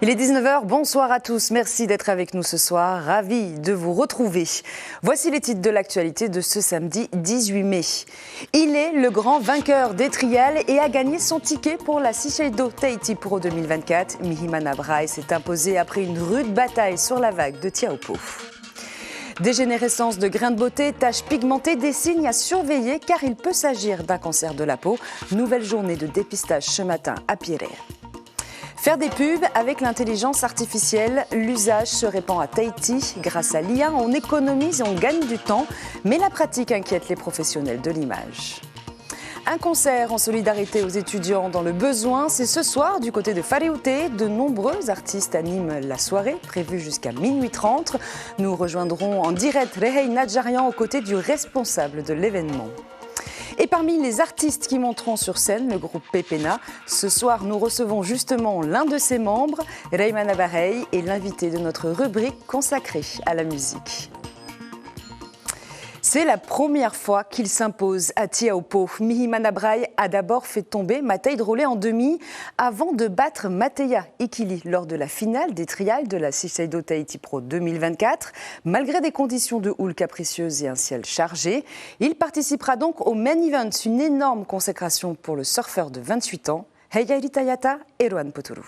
Il est 19h, bonsoir à tous, merci d'être avec nous ce soir, ravi de vous retrouver. Voici les titres de l'actualité de ce samedi 18 mai. Il est le grand vainqueur des trials et a gagné son ticket pour la Shiseido Tahiti Pro 2024. Mihimana Braille s'est imposé après une rude bataille sur la vague de Teahupo'o. Dégénérescence de grains de beauté, taches pigmentées, des signes à surveiller car il peut s'agir d'un cancer de la peau. Nouvelle journée de dépistage ce matin à Pierre. Faire des pubs avec l'intelligence artificielle, l'usage se répand à Tahiti. Grâce à l'IA, on économise et on gagne du temps, mais la pratique inquiète les professionnels de l'image. Un concert en solidarité aux étudiants dans le besoin, c'est ce soir du côté de Fareouté. De nombreux artistes animent la soirée, prévue jusqu'à minuit 30. Nous rejoindrons en direct Rehei Nadjarian aux côtés du responsable de l'événement. Et parmi les artistes qui monteront sur scène, le groupe Pepena, ce soir nous recevons justement l'un de ses membres, Reimana Braille, et l'invité de notre rubrique consacrée à la musique. C'est la première fois qu'il s'impose à Teahupo'o. Mihimana Braille a d'abord fait tomber Matei Drolé en demi avant de battre Mateya Ikili lors de la finale des trials de la Shiseido Tahiti Pro 2024. Malgré des conditions de houle capricieuses et un ciel chargé, il participera donc au main event, une énorme consécration pour le surfeur de 28 ans, Heihairi Tayata et Rohan Poturu.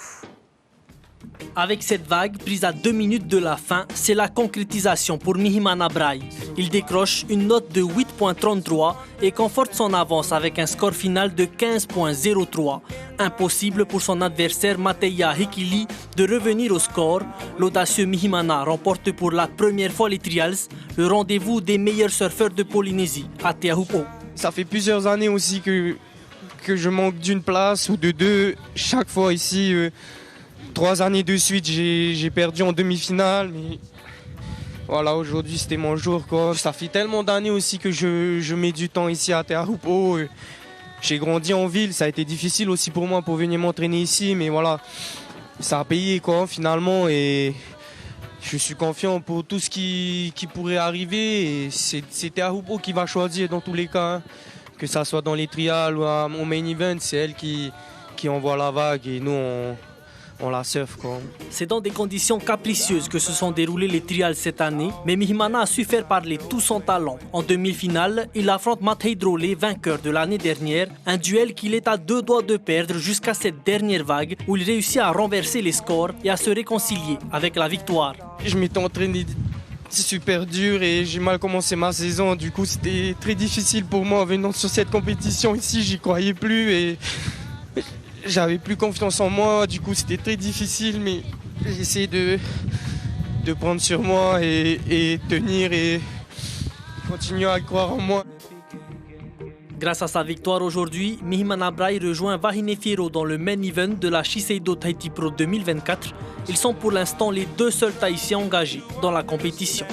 Avec cette vague prise à 2 minutes de la fin, c'est la concrétisation pour Mihimana Braille. Il décroche une note de 8.33 et conforte son avance avec un score final de 15.03. Impossible pour son adversaire Mateya Ikili de revenir au score. L'audacieux Mihimana remporte pour la première fois les trials, le rendez-vous des meilleurs surfeurs de Polynésie à Teahupo'o. Ça fait plusieurs années aussi que je manque d'une place ou de deux chaque fois ici. 3 années de suite, j'ai perdu en demi-finale, mais voilà, aujourd'hui c'était mon jour, quoi. Ça fait tellement d'années aussi que je mets du temps ici à Teahupo'o. J'ai grandi en ville, ça a été difficile aussi pour moi pour venir m'entraîner ici, mais voilà, ça a payé quoi finalement et je suis confiant pour tout ce qui pourrait arriver. Et c'est Teahupo'o qui va choisir dans tous les cas, hein. Que ça soit dans les trials ou à mon main event, c'est elle qui envoie la vague et nous on la surfe, quoi. C'est dans des conditions capricieuses que se sont déroulés les trials cette année, mais Mihimana a su faire parler tout son talent. En demi-finale, il affronte Matei Drolé, vainqueur de l'année dernière, un duel qu'il est à 2 doigts de perdre jusqu'à cette dernière vague où il réussit à renverser les scores et à se réconcilier avec la victoire. Je m'étais entraîné super dur et j'ai mal commencé ma saison, du coup c'était très difficile pour moi venant sur cette compétition ici, j'y croyais plus et j'avais plus confiance en moi, du coup c'était très difficile, mais j'ai essayé de prendre sur moi et tenir et continuer à croire en moi. Grâce à sa victoire aujourd'hui, Mihimana Braille rejoint Wahine Fierro dans le main event de la Shiseido Tahiti Pro 2024. Ils sont pour l'instant les 2 seuls Tahitiens engagés dans la compétition.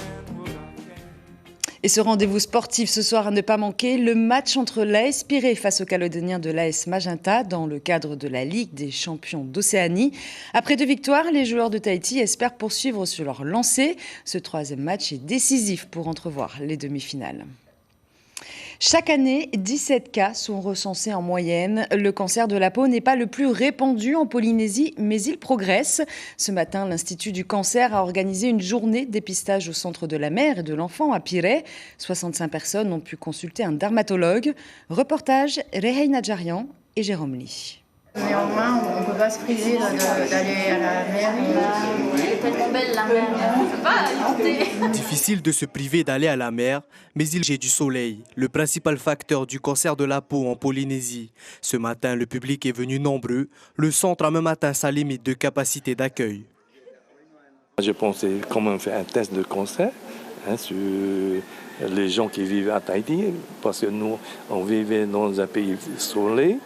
Et ce rendez-vous sportif ce soir à ne pas manquer, le match entre l'AS Pirée face aux Calédoniens de l'AS Magenta dans le cadre de la Ligue des champions d'Océanie. Après 2 victoires, les joueurs de Tahiti espèrent poursuivre sur leur lancée. Ce 3e match est décisif pour entrevoir les demi-finales. Chaque année, 17 cas sont recensés en moyenne. Le cancer de la peau n'est pas le plus répandu en Polynésie, mais il progresse. Ce matin, l'Institut du cancer a organisé une journée dépistage au centre de la mère et de l'enfant à Pirée. 65 personnes ont pu consulter un dermatologue. Reportage Rehei Nadjarian et Jérôme Lee. Néanmoins, on ne peut pas se priver d'aller à la mer. Elle est tellement belle la mer, on ne peut pas alimenter. Difficile de se priver d'aller à la mer, mais il y a du soleil, le principal facteur du cancer de la peau en Polynésie. Ce matin, le public est venu nombreux. Le centre a même atteint sa limite de capacité d'accueil. Je pensais quand même faire un test de cancer sur les gens qui vivent à Tahiti, parce que nous, on vivait dans un pays soleil.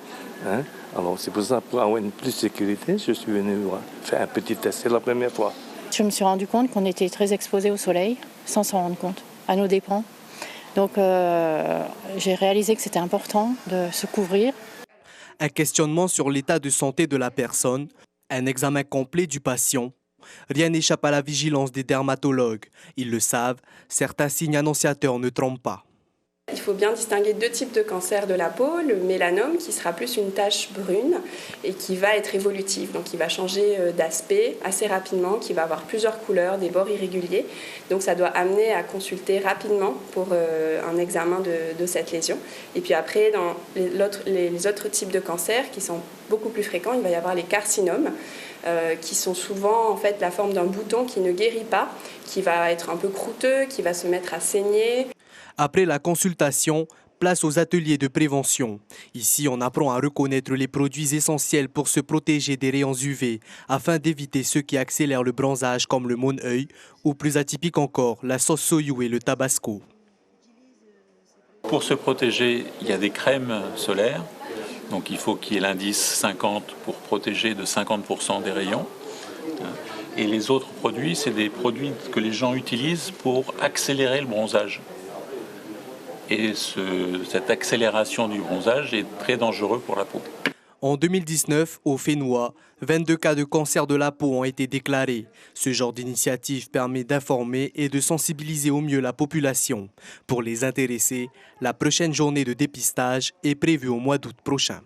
Alors c'est pour ça, pour avoir une plus de sécurité, je suis venu faire un petit test. C'est la première fois. Je me suis rendu compte qu'on était très exposés au soleil, sans s'en rendre compte, à nos dépens. Donc j'ai réalisé que c'était important de se couvrir. Un questionnement sur l'état de santé de la personne, un examen complet du patient. Rien n'échappe à la vigilance des dermatologues. Ils le savent, certains signes annonciateurs ne trompent pas. Il faut bien distinguer deux types de cancers de la peau. Le mélanome qui sera plus une tache brune et qui va être évolutive, donc qui va changer d'aspect assez rapidement, qui va avoir plusieurs couleurs, des bords irréguliers. Donc ça doit amener à consulter rapidement pour un examen de cette lésion. Et puis après, dans les autres types de cancers qui sont beaucoup plus fréquents, il va y avoir les carcinomes qui sont souvent en fait la forme d'un bouton qui ne guérit pas, qui va être un peu croûteux, qui va se mettre à saigner. Après la consultation, place aux ateliers de prévention. Ici, on apprend à reconnaître les produits essentiels pour se protéger des rayons UV afin d'éviter ceux qui accélèrent le bronzage comme le mon-œil ou plus atypique encore, la sauce soyou et le tabasco. Pour se protéger, il y a des crèmes solaires. Donc il faut qu'il y ait l'indice 50 pour protéger de 50% des rayons. Et les autres produits, c'est des produits que les gens utilisent pour accélérer le bronzage. Et cette accélération du bronzage est très dangereux pour la peau. En 2019, au Fénois, 22 cas de cancer de la peau ont été déclarés. Ce genre d'initiative permet d'informer et de sensibiliser au mieux la population. Pour les intéressés, la prochaine journée de dépistage est prévue au mois d'août prochain.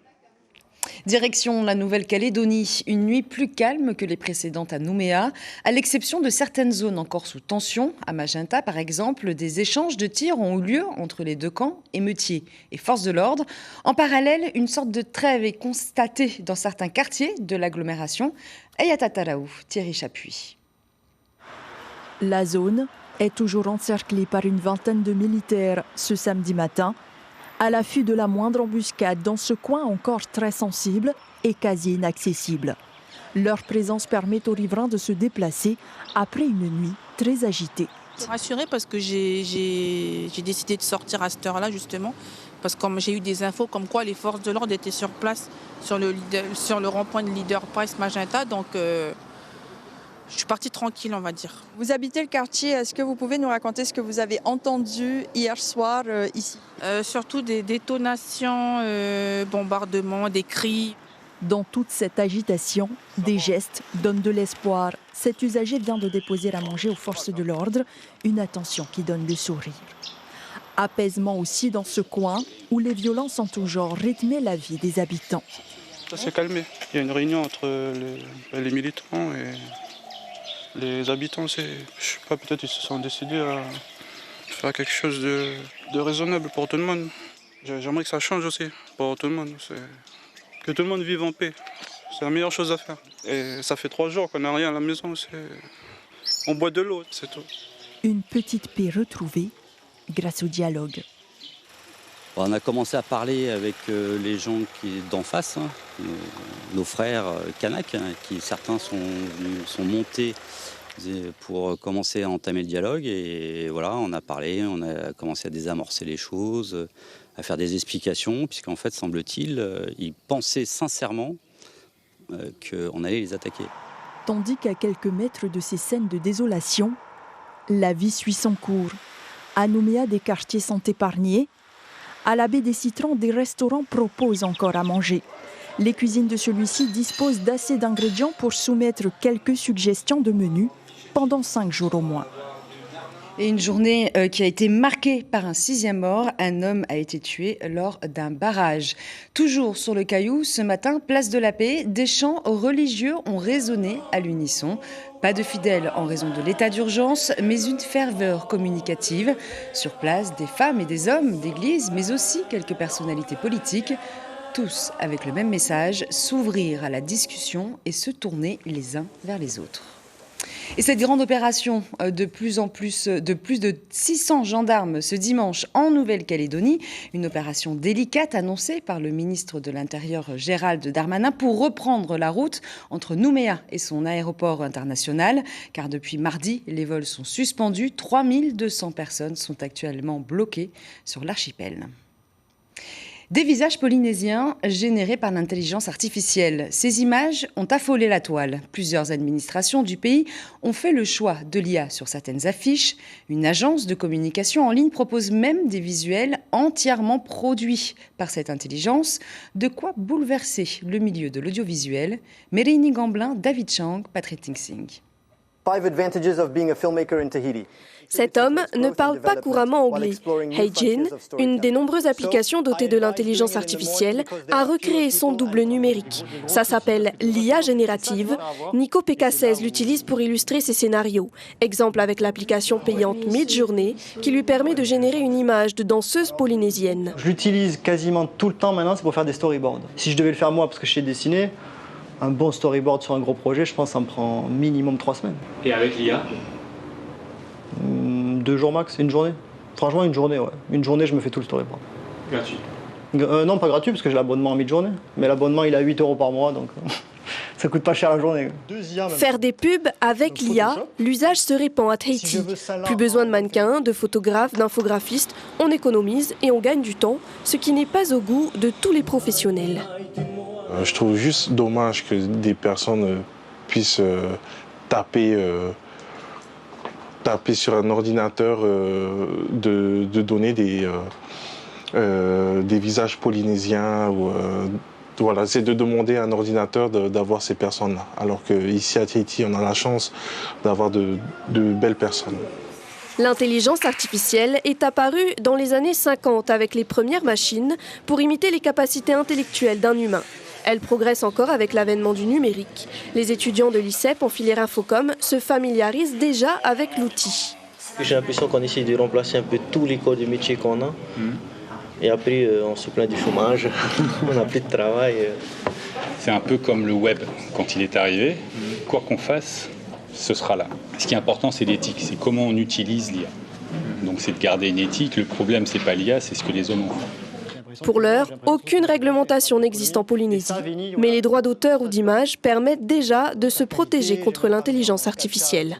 Direction la Nouvelle-Calédonie, une nuit plus calme que les précédentes à Nouméa, à l'exception de certaines zones encore sous tension. À Magenta, par exemple, des échanges de tirs ont eu lieu entre les deux camps, émeutiers et forces de l'ordre. En parallèle, une sorte de trêve est constatée dans certains quartiers de l'agglomération. Ayatataraou, Thierry Chapuis. La zone est toujours encerclée par une vingtaine de militaires ce samedi matin, à l'affût de la moindre embuscade dans ce coin encore très sensible et quasi inaccessible. Leur présence permet aux riverains de se déplacer après une nuit très agitée. Je suis rassurée parce que j'ai décidé de sortir à cette heure-là justement, parce que comme j'ai eu des infos comme quoi les forces de l'ordre étaient sur place sur le rond-point de Leader Price Magenta, donc je suis partie tranquille, on va dire. Vous habitez le quartier, est-ce que vous pouvez nous raconter ce que vous avez entendu hier soir ici ? Surtout des détonations, bombardements, des cris. Dans toute cette agitation, des gestes donnent de l'espoir. Cet usager vient de déposer à manger aux forces de l'ordre, une attention qui donne le sourire. Apaisement aussi dans ce coin où les violences ont toujours rythmé la vie des habitants. Ça s'est calmé. Il y a une réunion entre les militants et les habitants. Je sais pas, peut-être ils se sont décidés à faire quelque chose de raisonnable pour tout le monde. J'aimerais que ça change aussi pour tout le monde. Que tout le monde vive en paix. C'est la meilleure chose à faire. Et ça fait 3 jours qu'on n'a rien à la maison. On boit de l'eau, c'est tout. Une petite paix retrouvée grâce au dialogue. On a commencé à parler avec les gens d'en face, nos frères Kanaks, qui certains sont montés pour commencer à entamer le dialogue. Et voilà, on a parlé, on a commencé à désamorcer les choses, à faire des explications, puisqu'en fait, semble-t-il, ils pensaient sincèrement qu'on allait les attaquer. Tandis qu'à quelques mètres de ces scènes de désolation, la vie suit son cours. À Nouméa, des quartiers sont épargnés. À la baie des Citrons, des restaurants proposent encore à manger. Les cuisines de celui-ci disposent d'assez d'ingrédients pour soumettre quelques suggestions de menus pendant 5 jours au moins. Et une journée qui a été marquée par un 6e mort. Un homme a été tué lors d'un barrage. Toujours sur le Caillou, ce matin, place de la Paix, des chants religieux ont résonné à l'unisson. Pas de fidèles en raison de l'état d'urgence, mais une ferveur communicative. Sur place, des femmes et des hommes d'église, mais aussi quelques personnalités politiques. Tous avec le même message, s'ouvrir à la discussion et se tourner les uns vers les autres. Et cette grande opération de plus de 600 gendarmes ce dimanche en Nouvelle-Calédonie, une opération délicate annoncée par le ministre de l'Intérieur Gérald Darmanin pour reprendre la route entre Nouméa et son aéroport international, car depuis mardi, les vols sont suspendus. 3200 personnes sont actuellement bloquées sur l'archipel. Des visages polynésiens générés par l'intelligence artificielle. Ces images ont affolé la toile. Plusieurs administrations du pays ont fait le choix de l'IA sur certaines affiches. Une agence de communication en ligne propose même des visuels entièrement produits par cette intelligence. De quoi bouleverser le milieu de l'audiovisuel. Mérini Gamblin, David Chang, Patrick Tingsing. Cet homme ne parle pas couramment anglais. Heijin, une des nombreuses applications dotées de l'intelligence artificielle, a recréé son double numérique. Ça s'appelle l'IA générative. Nico PK16 l'utilise pour illustrer ses scénarios. Exemple avec l'application payante Midjourney qui lui permet de générer une image de danseuse polynésienne. Je l'utilise quasiment tout le temps maintenant, c'est pour faire des storyboards. Si je devais le faire moi, parce que je sais dessiner, un bon storyboard sur un gros projet, je pense que ça me prend minimum 3 semaines. Et avec l'IA 2 jours max, une journée. Franchement, une journée, ouais. Une journée, je me fais tout le storyboard. Gratuit Non, pas gratuit, parce que j'ai l'abonnement à Midjourney. Mais l'abonnement, il est à 8 € par mois, donc ça coûte pas cher la journée. Faire des pubs avec l'IA, l'usage se répand à Tahiti. Plus besoin de mannequins, de photographes, d'infographistes. On économise et on gagne du temps, ce qui n'est pas au goût de tous les professionnels. Je trouve juste dommage que des personnes puissent taper sur un ordinateur, de donner des visages polynésiens. Voilà, c'est de demander à un ordinateur d'avoir ces personnes-là. Alors qu'ici à Tahiti, on a la chance d'avoir de belles personnes. L'intelligence artificielle est apparue dans les années 50 avec les premières machines pour imiter les capacités intellectuelles d'un humain. Elle progresse encore avec l'avènement du numérique. Les étudiants de l'ICEP en filière Infocom se familiarisent déjà avec l'outil. J'ai l'impression qu'on essaie de remplacer un peu tous les corps de métier qu'on a. Et après, on se plaint du chômage, on n'a plus de travail. C'est un peu comme le web quand il est arrivé. Quoi qu'on fasse, ce sera là. Ce qui est important, c'est l'éthique, c'est comment on utilise l'IA. Donc c'est de garder une éthique. Le problème, c'est pas l'IA, c'est ce que les hommes ont fait. Pour l'heure, aucune réglementation n'existe en Polynésie. Mais les droits d'auteur ou d'image permettent déjà de se protéger contre l'intelligence artificielle.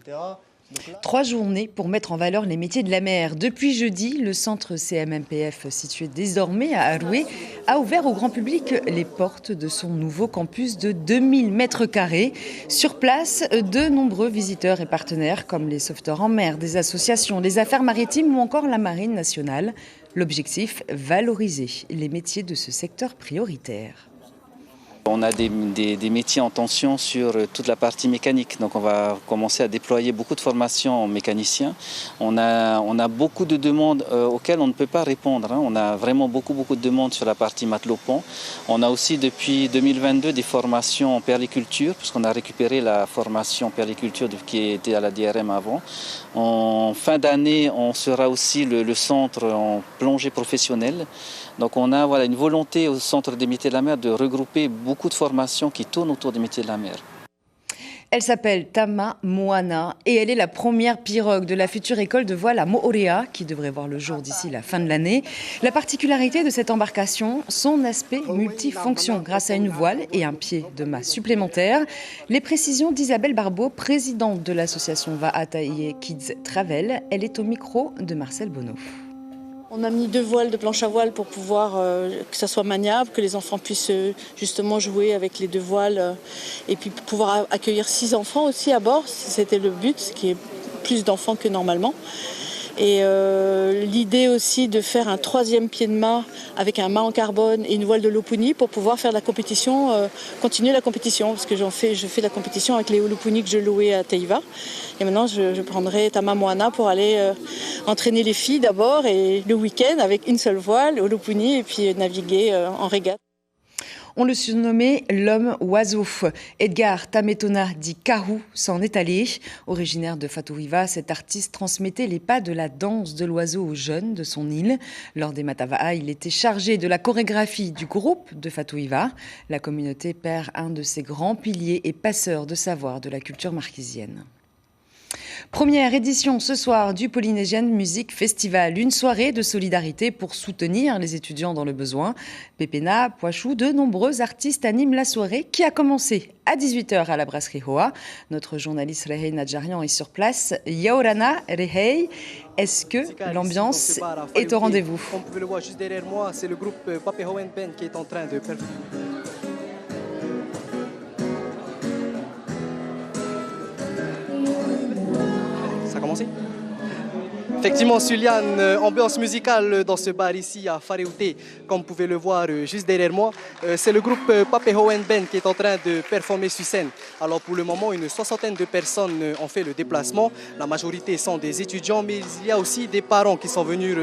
3 journées pour mettre en valeur les métiers de la mer. Depuis jeudi, le centre CMMPF, situé désormais à Aroué, a ouvert au grand public les portes de son nouveau campus de 2000 mètres carrés. Sur place, de nombreux visiteurs et partenaires, comme les sauveteurs en mer, des associations, les affaires maritimes ou encore la Marine nationale. L'objectif, valoriser les métiers de ce secteur prioritaire. On a des métiers en tension sur toute la partie mécanique, donc on va commencer à déployer beaucoup de formations en mécaniciens. On a beaucoup de demandes auxquelles on ne peut pas répondre. On a vraiment beaucoup de demandes sur la partie matelot-pont. On a aussi depuis 2022 des formations en perliculture, puisqu'on a récupéré la formation perliculture qui était à la DRM avant. En fin d'année, on sera aussi le centre en plongée professionnelle. Donc on a une volonté au Centre des métiers de la mer de regrouper beaucoup de formations qui tournent autour des métiers de la mer. Elle s'appelle Tama Moana et elle est la première pirogue de la future école de voile à Moorea qui devrait voir le jour d'ici la fin de l'année. La particularité de cette embarcation, son aspect multifonction grâce à une voile et un pied de mât supplémentaire. Les précisions d'Isabelle Barbeau, présidente de l'association Vaataie Kids Travel. Elle est au micro de Marcel Bonneau. On a mis 2 voiles de planche à voile pour pouvoir que ça soit maniable, que les enfants puissent justement jouer avec les 2 voiles et puis pouvoir accueillir 6 enfants aussi à bord, c'était le but, ce qui est plus d'enfants que normalement. Et l'idée aussi de faire un 3e pied de mât avec un mât en carbone et une voile de Lopuni pour pouvoir faire la compétition, continuer la compétition, parce que je fais la compétition avec les Lopuni que je louais à Teiva. Et maintenant, je prendrai Tama Moana pour aller entraîner les filles d'abord et le week-end avec une seule voile au Lopuni et puis naviguer en régate. On le surnommait l'homme oiseau. Edgar Tametona dit Kahou s'en est allé. Originaire de Fatouiva, cet artiste transmettait les pas de la danse de l'oiseau aux jeunes de son île. Lors des Matava'a, il était chargé de la chorégraphie du groupe de Fatouiva. La communauté perd un de ses grands piliers et passeurs de savoir de la culture marquisienne. Première édition ce soir du Polynesian Music Festival, une soirée de solidarité pour soutenir les étudiants dans le besoin. Pépena, Poichou, de nombreux artistes animent la soirée qui a commencé à 18h à la brasserie Hoa. Notre journaliste Rehei Nadjarian est sur place. Yaorana, Rehei, est-ce que l'ambiance est au rendez-vous? Comme vous pouvez le voir juste derrière moi, c'est le groupe Papehoen Band qui est en train de performer. Ça a commencé? Effectivement, Suliane, ambiance musicale dans ce bar ici à Faréouté, comme vous pouvez le voir juste derrière moi. C'est le groupe Pape Hohen Ben qui est en train de performer sur scène. Alors pour le moment, une soixantaine de personnes ont fait le déplacement. La majorité sont des étudiants, mais il y a aussi des parents qui sont venus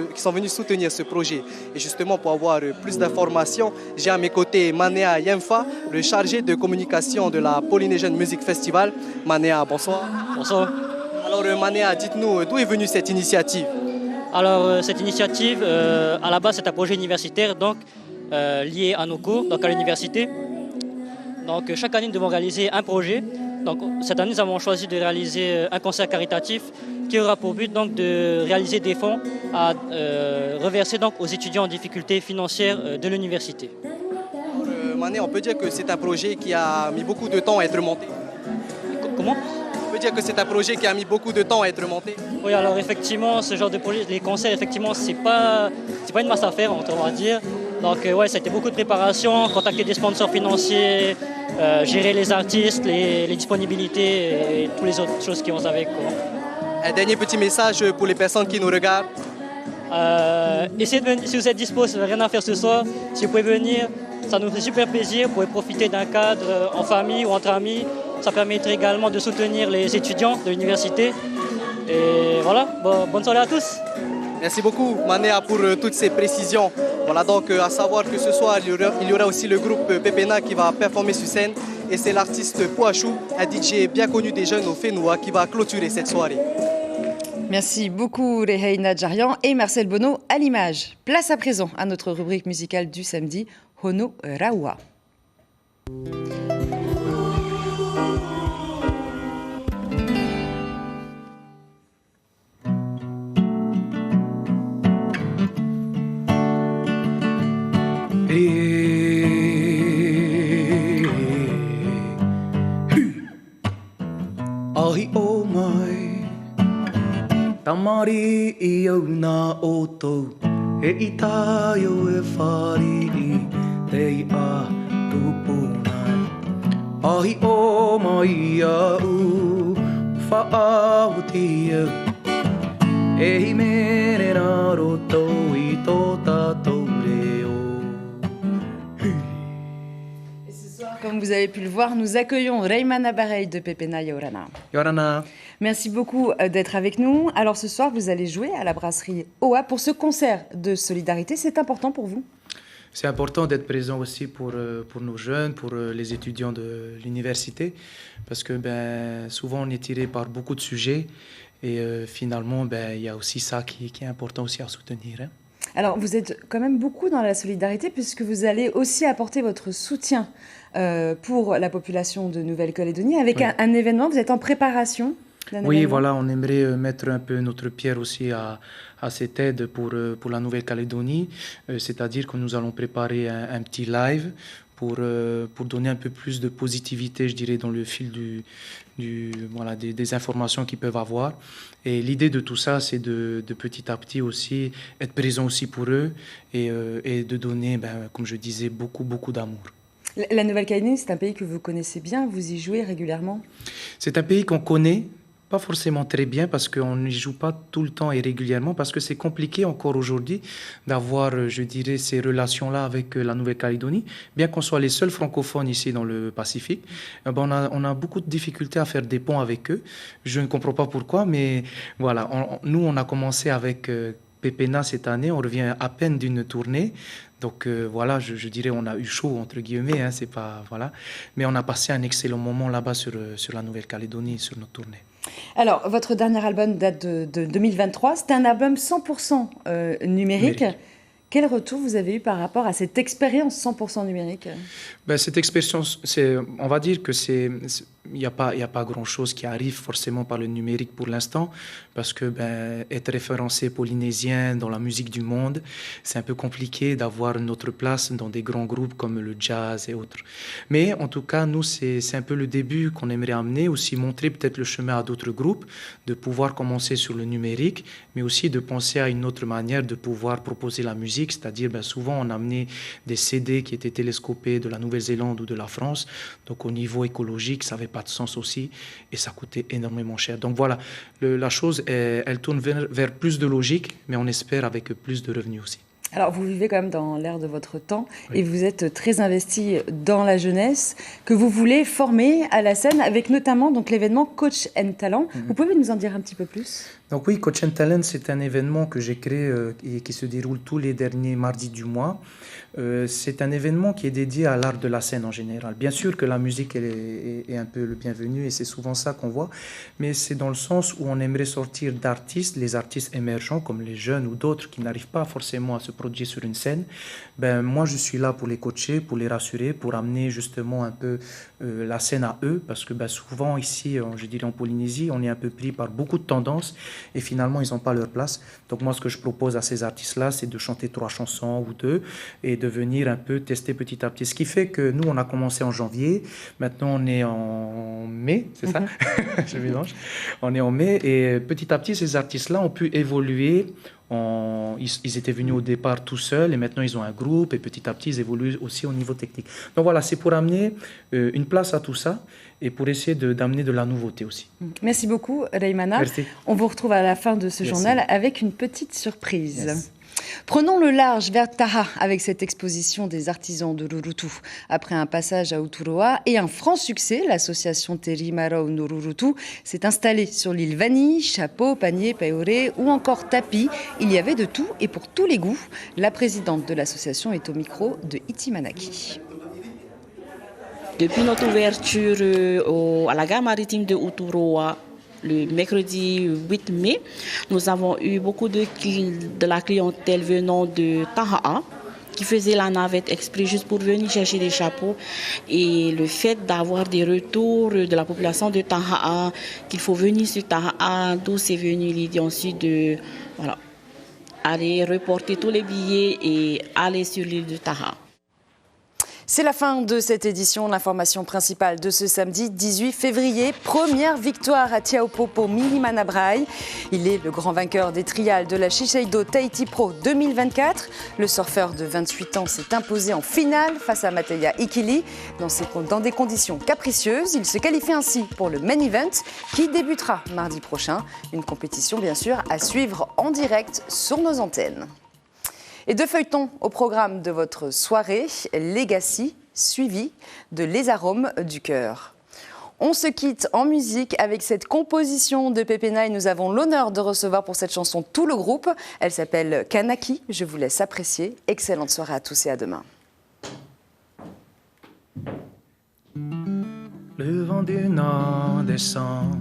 soutenir ce projet. Et justement, pour avoir plus d'informations, j'ai à mes côtés Manea Yemfa, le chargé de communication de la Polynesian Music Festival. Manea, bonsoir. Bonsoir. Alors Manea, dites-nous, d'où est venue cette initiative? Alors cette initiative, à la base c'est un projet universitaire donc lié à nos cours, donc à l'université. Donc chaque année nous devons réaliser un projet. Donc cette année nous avons choisi de réaliser un concert caritatif qui aura pour but donc de réaliser des fonds à reverser donc aux étudiants en difficulté financière de l'université. Manea, on peut dire que c'est un projet qui a mis beaucoup de temps à être monté. Comment? On peut dire que c'est un projet qui a mis beaucoup de temps à être monté. Oui, alors effectivement, ce genre de projet, les concerts, effectivement, c'est pas une masse à faire, on va dire. Donc ouais, ça a été beaucoup de préparation, contacter des sponsors financiers, gérer les artistes, les disponibilités et toutes les autres choses qui vont avec. Un dernier petit message pour les personnes qui nous regardent. Essayez de venir, si vous êtes dispo, si vous n'avez rien à faire ce soir, si vous pouvez venir, ça nous fait super plaisir. Vous pouvez profiter d'un cadre en famille ou entre amis. Ça permettrait également de soutenir les étudiants de l'université. Et voilà, bonne soirée à tous. Merci beaucoup Manea pour toutes ces précisions. Voilà donc à savoir que ce soir il y aura aussi le groupe Pepena qui va performer sur scène. Et c'est l'artiste Poachou, un DJ bien connu des jeunes au Fénois qui va clôturer cette soirée. Merci beaucoup Reheina Djarian et Marcel Bonneau à l'image. Place à présent à notre rubrique musicale du samedi, Hono Raua. Ahi o mai Tamari I au nā oto E I tāio e whari I Te a tupuna Ahi o mai au Whaau ti au E hi mene nā roto I tō tātou reo. Comme vous avez pu le voir, nous accueillons Reimana Barei de Pepena Yorana. Yorana. Merci beaucoup d'être avec nous. Alors ce soir, vous allez jouer à la brasserie OA pour ce concert de solidarité. C'est important pour vous? C'est important d'être présent aussi pour nos jeunes, pour les étudiants de l'université, parce que souvent on est tiré par beaucoup de sujets et finalement il y a aussi ça qui est important aussi à soutenir. Hein. Alors vous êtes quand même beaucoup dans la solidarité puisque vous allez aussi apporter votre soutien pour la population de Nouvelle-Calédonie avec un événement. Vous êtes en préparation d'un événement. Voilà, on aimerait mettre un peu notre pierre aussi à cette aide pour la Nouvelle-Calédonie, c'est-à-dire que nous allons préparer un petit live pour donner un peu plus de positivité, je dirais, dans le fil des informations qu'ils peuvent avoir. Et l'idée de tout ça, c'est de petit à petit aussi être présent aussi pour eux et de donner, comme je disais, beaucoup, beaucoup d'amour. La Nouvelle-Calédonie, c'est un pays que vous connaissez bien, vous y jouez régulièrement? C'est un pays qu'on connaît, pas forcément très bien parce qu'on n'y joue pas tout le temps et régulièrement, parce que c'est compliqué encore aujourd'hui d'avoir, je dirais, ces relations-là avec la Nouvelle-Calédonie. Bien qu'on soit les seuls francophones ici dans le Pacifique, on a beaucoup de difficultés à faire des ponts avec eux. Je ne comprends pas pourquoi, mais voilà, nous on a commencé avec Pepena cette année, on revient à peine d'une tournée. Donc voilà, je dirais on a eu chaud entre guillemets, hein, c'est pas voilà, mais on a passé un excellent moment là-bas sur la Nouvelle-Calédonie, sur notre tournée. Alors, votre dernier album date de 2023, c'est un album 100% numérique. Quel retour vous avez eu par rapport à cette expérience 100% numérique? Cette expérience, on va dire que il n'y a pas grand-chose qui arrive forcément par le numérique pour l'instant, parce que être référencé polynésien dans la musique du monde, c'est un peu compliqué d'avoir notre place dans des grands groupes comme le jazz et autres. Mais en tout cas, nous, c'est un peu le début qu'on aimerait amener, aussi montrer peut-être le chemin à d'autres groupes, de pouvoir commencer sur le numérique, mais aussi de penser à une autre manière de pouvoir proposer la musique musique, c'est-à-dire souvent on amenait des CD qui étaient télescopés de la Nouvelle-Zélande ou de la France, donc au niveau écologique, ça n'avait pas de sens aussi, et ça coûtait énormément cher. Donc voilà, la chose, elle tourne vers plus de logique, mais on espère avec plus de revenus aussi. Alors, vous vivez quand même dans l'ère de votre temps et vous êtes très investi dans la jeunesse que vous voulez former à la scène avec notamment donc, l'événement Coach and Talent. Vous pouvez nous en dire un petit peu plus ? Donc oui, Coach and Talent, c'est un événement que j'ai créé et qui se déroule tous les derniers mardis du mois. C'est un événement qui est dédié à l'art de la scène en général. Bien sûr que la musique est un peu le bienvenu et c'est souvent ça qu'on voit, mais c'est dans le sens où on aimerait sortir d'artistes, les artistes émergents comme les jeunes ou d'autres qui n'arrivent pas forcément à se produire sur une scène. Moi, je suis là pour les coacher, pour les rassurer, pour amener justement un peu la scène à eux, parce que souvent ici, je dirais en Polynésie, on est un peu pris par beaucoup de tendances et finalement, ils n'ont pas leur place. Donc moi, ce que je propose à ces artistes-là, c'est de chanter 3 chansons ou 2 et de venir un peu tester petit à petit. Ce qui fait que nous, on a commencé en janvier. Maintenant, on est en mai, c'est ça ? Je mélange. On est en mai et petit à petit, ces artistes-là ont pu évoluer. Ils étaient venus au départ tout seuls et maintenant, ils ont un groupe et petit à petit, ils évoluent aussi au niveau technique. Donc voilà, c'est pour amener une place à tout ça et pour essayer d'amener de la nouveauté aussi. Merci beaucoup, Raymana. Merci. On vous retrouve à la fin de ce Merci. journal avec une petite surprise. Yes. Prenons le large vers Taha avec cette exposition des artisans de Rurutu. Après un passage à Uturoa et un franc succès, l'association Teri Marau no Rurutu s'est installée sur l'île Vanille, chapeau, panier, paoré ou encore tapis. Il y avait de tout et pour tous les goûts. La présidente de l'association est au micro de Iti Manaki. Depuis notre ouverture à la gare maritime de Uturoa, le mercredi 8 mai, nous avons eu beaucoup de la clientèle venant de Taha, qui faisait la navette exprès juste pour venir chercher des chapeaux. Et le fait d'avoir des retours de la population de Taha, qu'il faut venir sur Taha, d'où c'est venu l'idée ensuite de aller reporter tous les billets et aller sur l'île de Taha. C'est la fin de cette édition. L'information principale de ce samedi 18 février. Première victoire à Taupo pour Milimana Braille. Il est le grand vainqueur des trials de la Shiseido Tahiti Pro 2024. Le surfeur de 28 ans s'est imposé en finale face à Mateya Ikili. Dans des conditions capricieuses, il se qualifie ainsi pour le main event qui débutera mardi prochain. Une compétition bien sûr à suivre en direct sur nos antennes. Et 2 feuilletons au programme de votre soirée, Legacy, suivi de Les arômes du cœur. On se quitte en musique avec cette composition de Pepena et nous avons l'honneur de recevoir pour cette chanson tout le groupe. Elle s'appelle Kanaki, je vous laisse apprécier. Excellente soirée à tous et à demain. Le vent du nord descend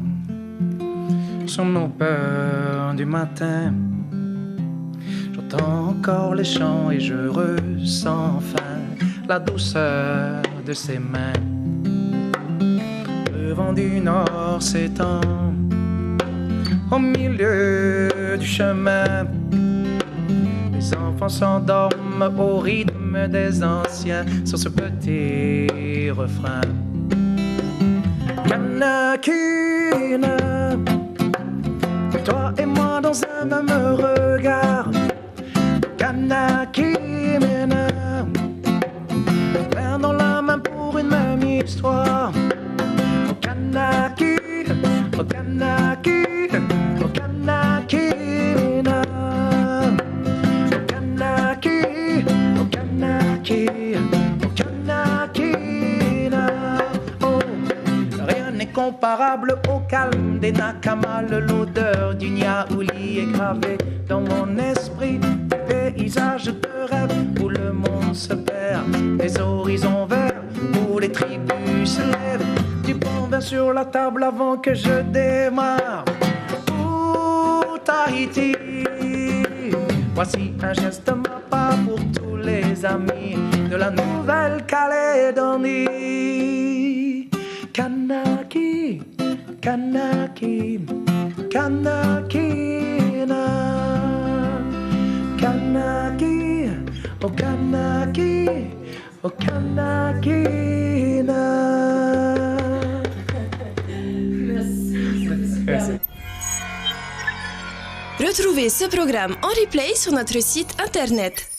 sur nos peurs du matin. J'entends encore les chants et je ressens enfin la douceur de ses mains. Le vent du nord s'étend au milieu du chemin. Les enfants s'endorment au rythme des anciens sur ce petit refrain. Kanakina, toi et moi dans un même regard. Kanakina, main dans la main pour une même histoire. Oh Kanaki, oh Kanaki, oh Kanakina, oh Kanaki, oh Kanaki, oh Kanakina. Oh, rien n'est comparable au calme des Nakamal. L'odeur du Niaouli est gravée dans mon esprit. Paysage de rêve où le monde se perd, des horizons verts où les tribus se lèvent, du bon vin sur la table avant que je démarre. Pour Tahiti, voici un geste ma part pour tous les amis de la Nouvelle-Calédonie. Kanaki, Kanaki, Kanakina. Kanaki, oh Kanaki, oh Kanakina. Merci. Retrouvez ce programme en replay sur notre site internet